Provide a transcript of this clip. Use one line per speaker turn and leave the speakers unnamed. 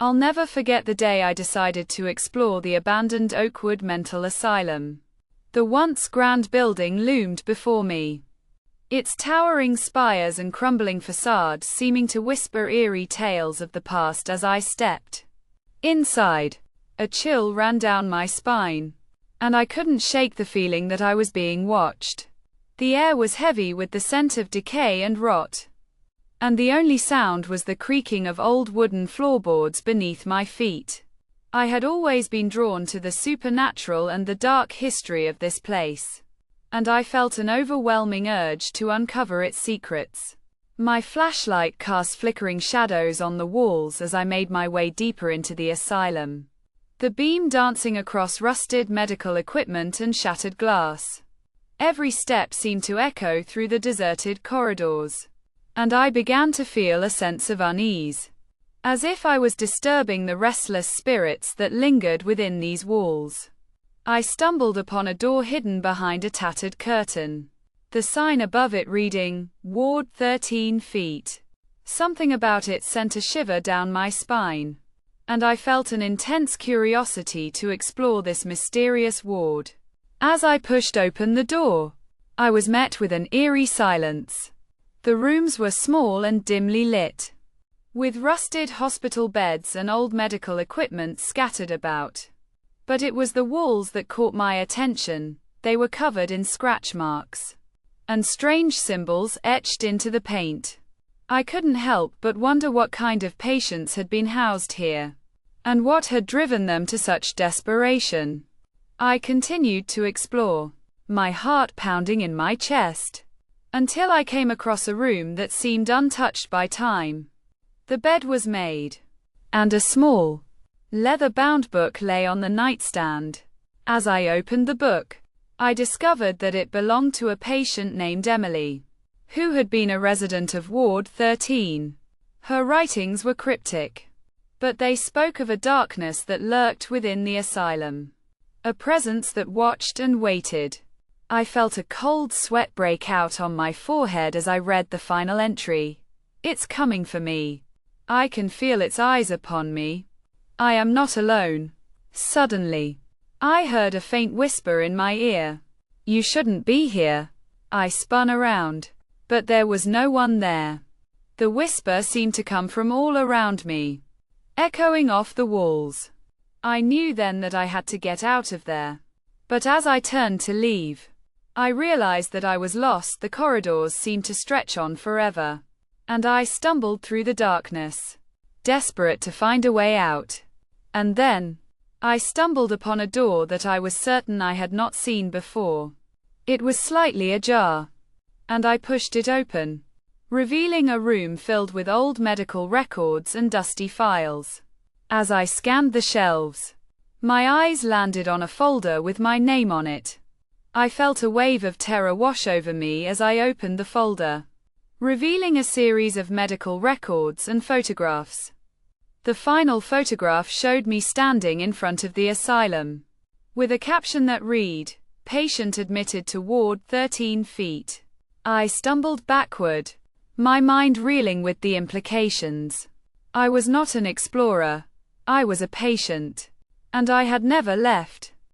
I'll never forget the day I decided to explore the abandoned Oakwood Mental Asylum. The once grand building loomed before me, its towering spires and crumbling facades seeming to whisper eerie tales of the past as I stepped inside. A chill ran down my spine, and I couldn't shake the feeling that I was being watched. The air was heavy with the scent of decay and rot, and the only sound was the creaking of old wooden floorboards beneath my feet. I had always been drawn to the supernatural and the dark history of this place, and I felt an overwhelming urge to uncover its secrets. My flashlight cast flickering shadows on the walls as I made my way deeper into the asylum, the beam dancing across rusted medical equipment and shattered glass. Every step seemed to echo through the deserted corridors, and I began to feel a sense of unease, as if I was disturbing the restless spirits that lingered within these walls. I stumbled upon a door hidden behind a tattered curtain, the sign above it reading, "Ward 13 feet." Something about it sent a shiver down my spine, and I felt an intense curiosity to explore this mysterious ward. As I pushed open the door, I was met with an eerie silence. The rooms were small and dimly lit, with rusted hospital beds and old medical equipment scattered about. But it was the walls that caught my attention. They were covered in scratch marks and strange symbols etched into the paint. I couldn't help but wonder what kind of patients had been housed here, and what had driven them to such desperation. I continued to explore, my heart pounding in my chest, until I came across a room that seemed untouched by time. The bed was made, and a small, leather-bound book lay on the nightstand. As I opened the book, I discovered that it belonged to a patient named Emily, who had been a resident of Ward 13. Her writings were cryptic, but they spoke of a darkness that lurked within the asylum, a presence that watched and waited. I felt a cold sweat break out on my forehead as I read the final entry. "It's coming for me. I can feel its eyes upon me. I am not alone." Suddenly, I heard a faint whisper in my ear. "You shouldn't be here." I spun around, but there was no one there. The whisper seemed to come from all around me, echoing off the walls. I knew then that I had to get out of there. But as I turned to leave, I realized that I was lost. The corridors seemed to stretch on forever, and I stumbled through the darkness, desperate to find a way out. And then, I stumbled upon a door that I was certain I had not seen before. It was slightly ajar, and I pushed it open, revealing a room filled with old medical records and dusty files. As I scanned the shelves, my eyes landed on a folder with my name on it. I felt a wave of terror wash over me as I opened the folder, revealing a series of medical records and photographs. The final photograph showed me standing in front of the asylum, with a caption that read, "Patient admitted to Ward 13 feet." I stumbled backward, my mind reeling with the implications. I was not an explorer. I was a patient, and I had never left.